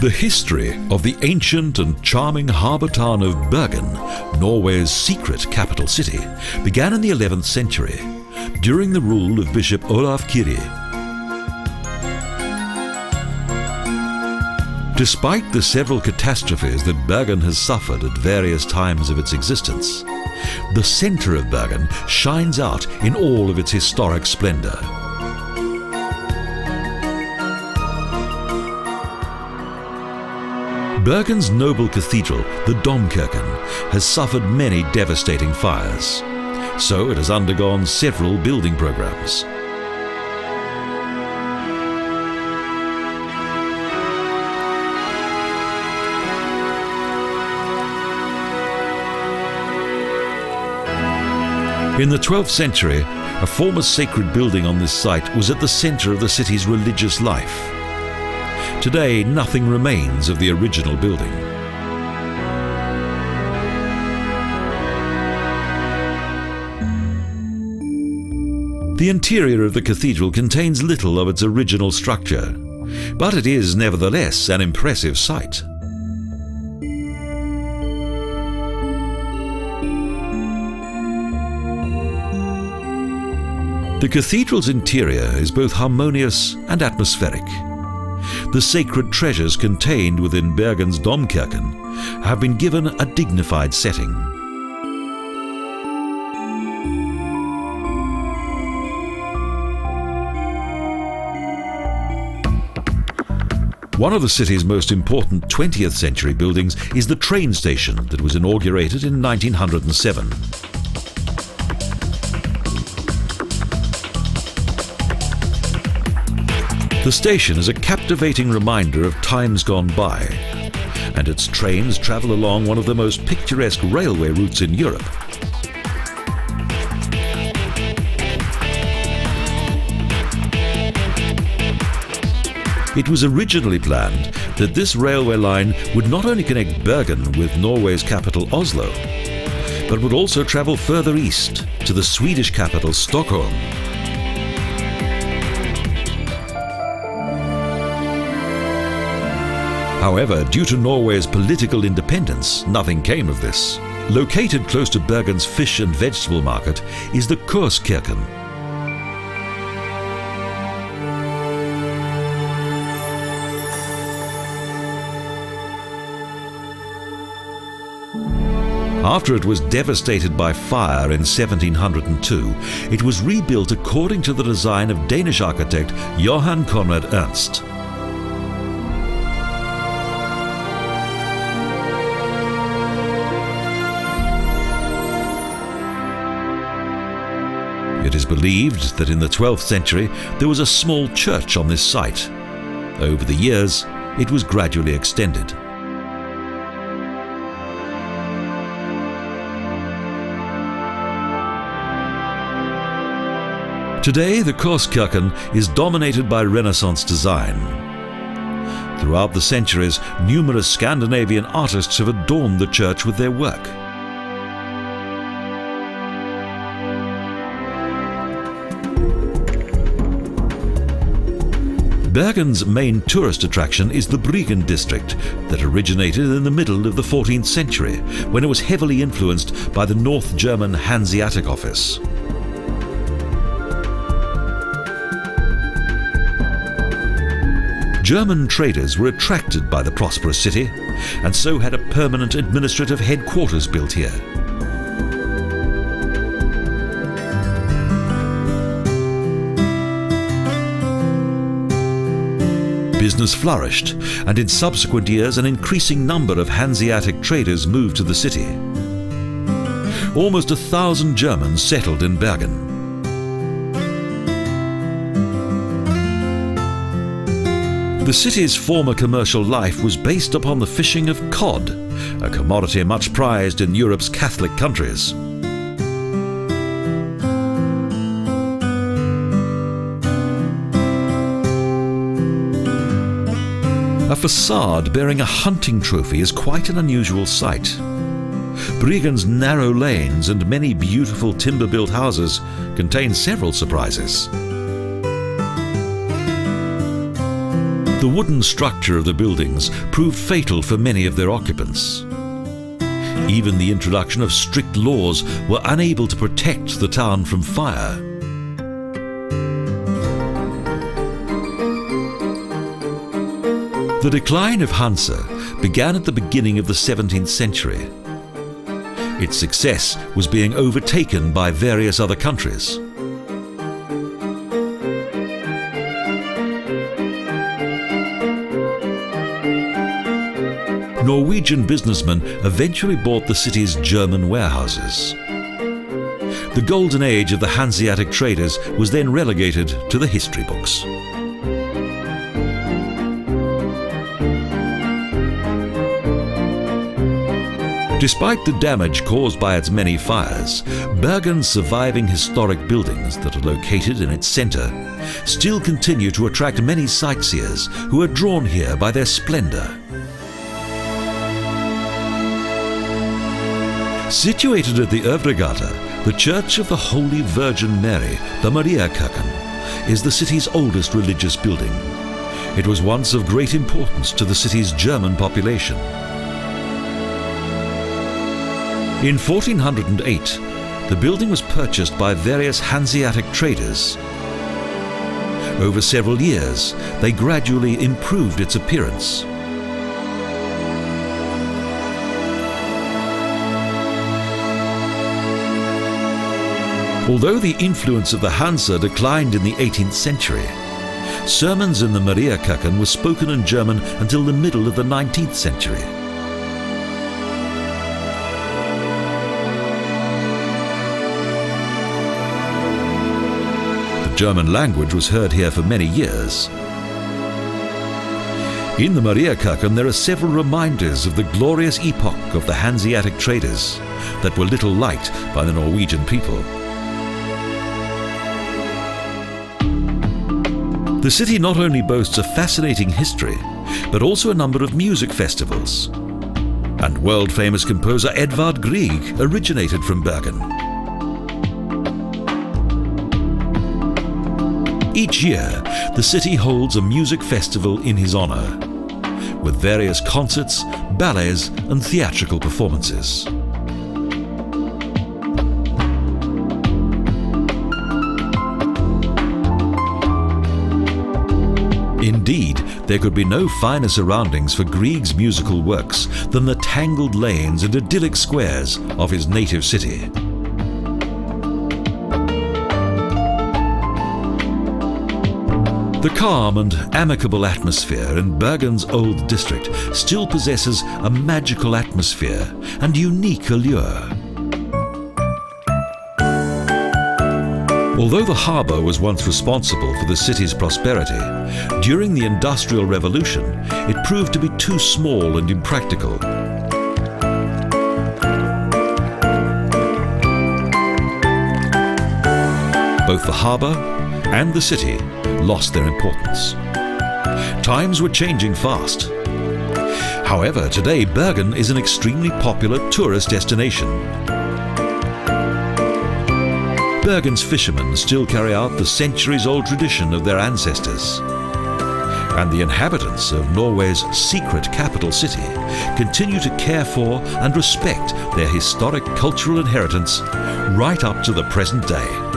The history of the ancient and charming harbour town of Bergen, Norway's secret capital city, began in the 11th century, during the rule of Bishop Olav Kyrre. Despite the several catastrophes that Bergen has suffered at various times of its existence, the centre of Bergen shines out in all of its historic splendour. Bergen's noble cathedral, the Domkirken, has suffered many devastating fires, so it has undergone several building programs. In the 12th century, a former sacred building on this site was at the centre of the city's religious life. Today, nothing remains of the original building. The interior of the cathedral contains little of its original structure, but it is nevertheless an impressive sight. The cathedral's interior is both harmonious and atmospheric. The sacred treasures contained within Bergen's Domkirken have been given a dignified setting. One of the city's most important 20th century buildings is the train station that was inaugurated in 1907. The station is a captivating reminder of times gone by, and its trains travel along one of the most picturesque railway routes in Europe. It was originally planned that this railway line would not only connect Bergen with Norway's capital Oslo, but would also travel further east to the Swedish capital Stockholm. However, due to Norway's political independence, nothing came of this. Located close to Bergen's fish and vegetable market is the Kurskirken. After it was devastated by fire in 1702, it was rebuilt according to the design of Danish architect Johan Conrad Ernst. It is believed that in the 12th century there was a small church on this site. Over the years, it was gradually extended. Today, the Kurskirken is dominated by Renaissance design. Throughout the centuries, numerous Scandinavian artists have adorned the church with their work. Bergen's main tourist attraction is the Bryggen district that originated in the middle of the 14th century, when it was heavily influenced by the North German Hanseatic Office. German traders were attracted by the prosperous city, and so had a permanent administrative headquarters built here. Business flourished, and in subsequent years an increasing number of Hanseatic traders moved to the city. Almost 1,000 Germans settled in Bergen. The city's former commercial life was based upon the fishing of cod, a commodity much prized in Europe's Catholic countries. A facade bearing a hunting trophy is quite an unusual sight. Bryggen's narrow lanes and many beautiful timber-built houses contain several surprises. The wooden structure of the buildings proved fatal for many of their occupants. Even the introduction of strict laws were unable to protect the town from fire. The decline of Hansa began at the beginning of the 17th century. Its success was being overtaken by various other countries. Norwegian businessmen eventually bought the city's German warehouses. The golden age of the Hanseatic traders was then relegated to the history books. Despite the damage caused by its many fires, Bergen's surviving historic buildings that are located in its centre still continue to attract many sightseers who are drawn here by their splendour. Situated at the Övergata, the Church of the Holy Virgin Mary, the Mariakirken, is the city's oldest religious building. It was once of great importance to the city's German population. In 1408, the building was purchased by various Hanseatic traders. Over several years, they gradually improved its appearance. Although the influence of the Hansa declined in the 18th century, sermons in the Mariakirken were spoken in German until the middle of the 19th century. The German language was heard here for many years. In the Mariakirken there are several reminders of the glorious epoch of the Hanseatic traders that were little liked by the Norwegian people. The city not only boasts a fascinating history, but also a number of music festivals. And world-famous composer Edvard Grieg originated from Bergen. Each year, the city holds a music festival in his honor, with various concerts, ballets, and theatrical performances. Indeed, there could be no finer surroundings for Grieg's musical works than the tangled lanes and idyllic squares of his native city. The calm and amicable atmosphere in Bergen's old district still possesses a magical atmosphere and unique allure. Although the harbour was once responsible for the city's prosperity, during the Industrial Revolution, it proved to be too small and impractical. Both the harbour and the city lost their importance. Times were changing fast. However, today Bergen is an extremely popular tourist destination. Bergen's fishermen still carry out the centuries-old tradition of their ancestors. And the inhabitants of Norway's secret capital city continue to care for and respect their historic cultural inheritance right up to the present day.